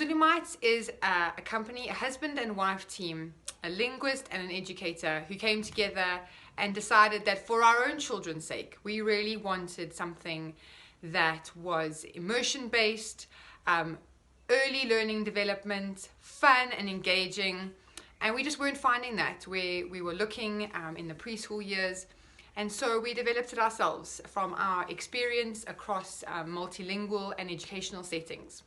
ZuluMites is a company, a husband and wife team, a linguist and an educator who came together and decided that for our own children's sake, we really wanted something that was immersion-based, early learning development, fun and engaging, and we just weren't finding that where we were looking in the preschool years. And so we developed it ourselves from our experience across multilingual and educational settings.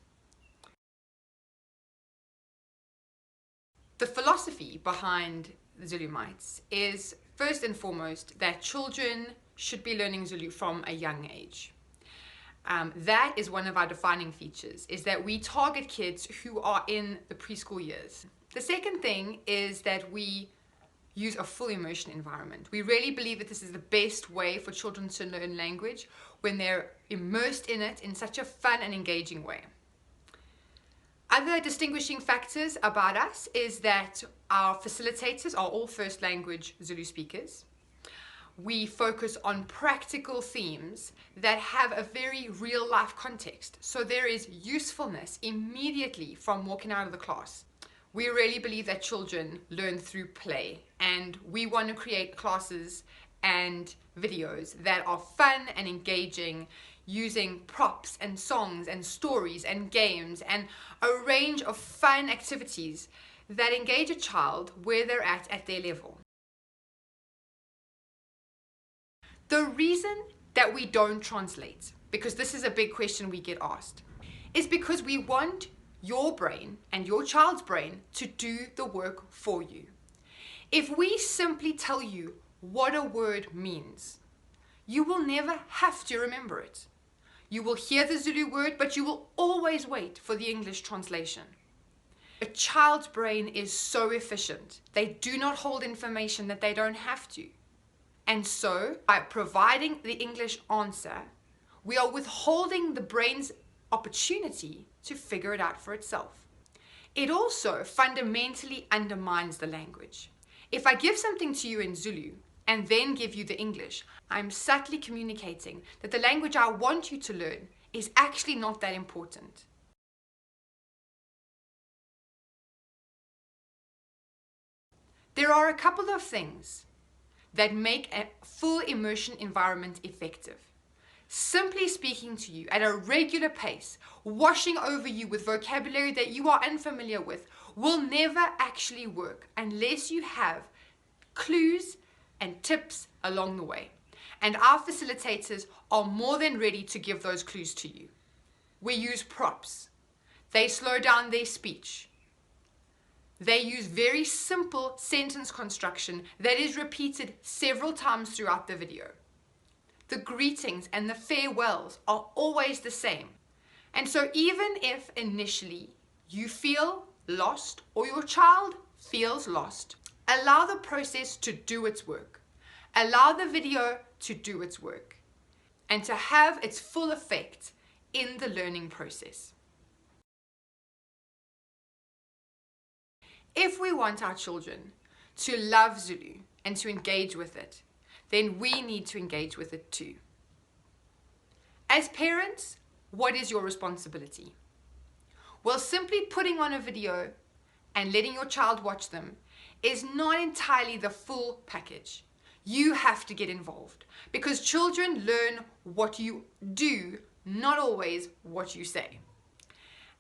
The philosophy behind the ZuluMites is first and foremost that children should be learning Zulu from a young age. That is one of our defining features, is that we target kids who are in the preschool years. The second thing is that we use a full immersion environment. We really believe that this is the best way for children to learn language when they're immersed in it in such a fun and engaging way. Other distinguishing factors about us is that our facilitators are all first language Zulu speakers. We focus on practical themes that have a very real life context. So there is usefulness immediately from walking out of the class. We really believe that children learn through play, and we want to create classes and videos that are fun and engaging, using props and songs and stories and games and a range of fun activities that engage a child where they're at their level. The reason that we don't translate, because this is a big question we get asked, is because we want your brain and your child's brain to do the work for you. If we simply tell you what a word means, you will never have to remember it. You will hear the Zulu word, but you will always wait for the English translation. A child's brain is so efficient. They do not hold information that they don't have to. And so, by providing the English answer, we are withholding the brain's opportunity to figure it out for itself. It also fundamentally undermines the language. If I give something to you in Zulu and then give you the English, I'm subtly communicating that the language I want you to learn is actually not that important. There are a couple of things that make a full immersion environment effective. Simply speaking to you at a regular pace, washing over you with vocabulary that you are unfamiliar with, will never actually work unless you have clues and tips along the way. And our facilitators are more than ready to give those clues to you. We use props. They slow down their speech. They use very simple sentence construction that is repeated several times throughout the video. The greetings and the farewells are always the same. And so even if initially you feel lost or your child feels lost, allow the process to do its work. Allow the video to do its work and to have its full effect in the learning process. If we want our children to love Zulu and to engage with it, then we need to engage with it too. As parents, what is your responsibility? Well, simply putting on a video and letting your child watch them is not entirely the full package. You have to get involved because children learn what you do, not always what you say.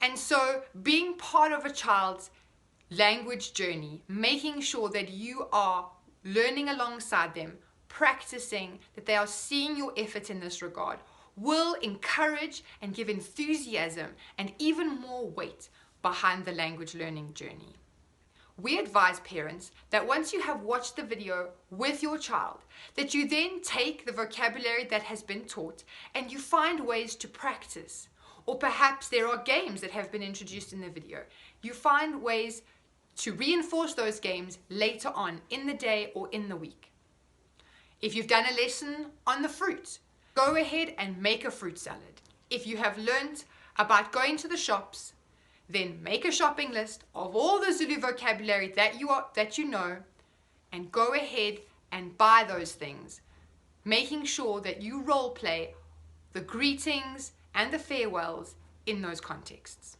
And so being part of a child's language journey, making sure that you are learning alongside them, practicing, that they are seeing your effort in this regard, will encourage and give enthusiasm and even more weight behind the language learning journey. We advise parents that once you have watched the video with your child, that you then take the vocabulary that has been taught and you find ways to practice. Or perhaps there are games that have been introduced in the video. You find ways to reinforce those games later on in the day or in the week. If you've done a lesson on the fruit, go ahead and make a fruit salad. If you have learned about going to the shops, then make a shopping list of all the Zulu vocabulary that you know and go ahead and buy those things, making sure that you role play the greetings and the farewells in those contexts.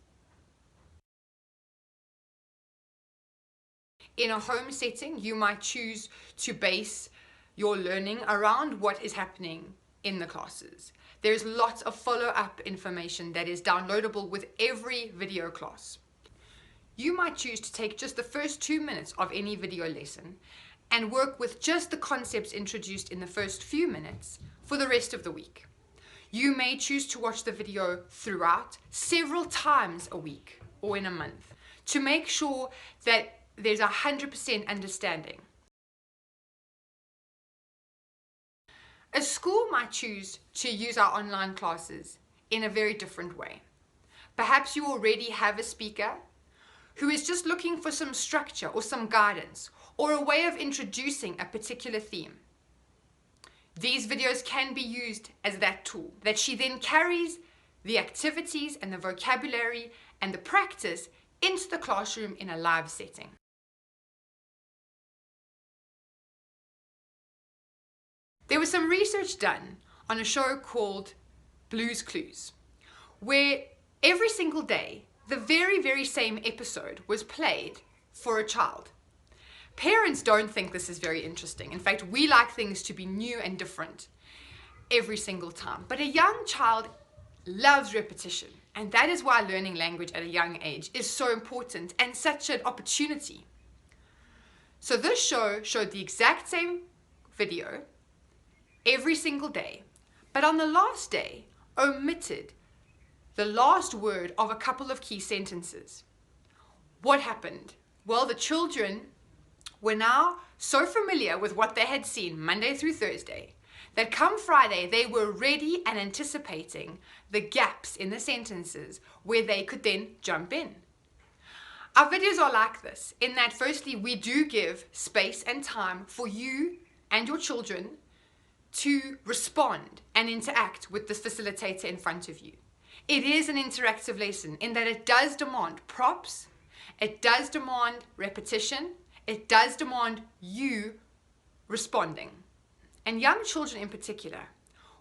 In a home setting, you might choose to base your learning around what is happening in the classes. There's lots of follow-up information that is downloadable with every video class. You might choose to take just the first 2 minutes of any video lesson and work with just the concepts introduced in the first few minutes for the rest of the week. You may choose to watch the video throughout several times a week or in a month to make sure that there's 100% understanding. A school might choose to use our online classes in a very different way. Perhaps you already have a speaker who is just looking for some structure or some guidance or a way of introducing a particular theme. These videos can be used as that tool, that she then carries the activities and the vocabulary and the practice into the classroom in a live setting. There was some research done on a show called Blue's Clues, where every single day the very same episode was played for a child. Parents don't think this is very interesting. In fact, we like things to be new and different every single time. But a young child loves repetition, and that is why learning language at a young age is so important and such an opportunity. So this show showed the exact same video every single day, but on the last day omitted the last word of a couple of key sentences. What happened? Well, the children were now so familiar with what they had seen Monday through Thursday that come Friday they were ready and anticipating the gaps in the sentences where they could then jump in. Our videos are like this in that firstly we do give space and time for you and your children to respond and interact with the facilitator in front of you. It is an interactive lesson in that it does demand props, it does demand repetition, it does demand you responding. And young children in particular,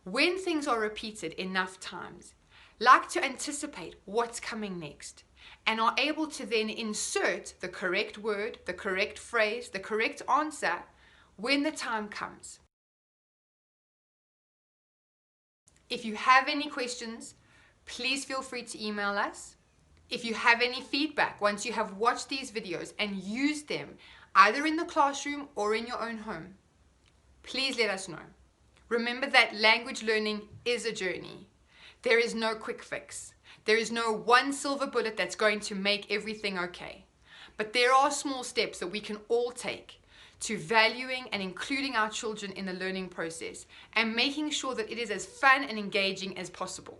when things are repeated enough times, like to anticipate what's coming next and are able to then insert the correct word, the correct phrase, the correct answer when the time comes. If you have any questions, please feel free to email us. If you have any feedback once you have watched these videos and used them either in the classroom or in your own home, please let us know. Remember that language learning is a journey. There is no quick fix. There is no one silver bullet that's going to make everything okay. But there are small steps that we can all take to valuing and including our children in the learning process and making sure that it is as fun and engaging as possible.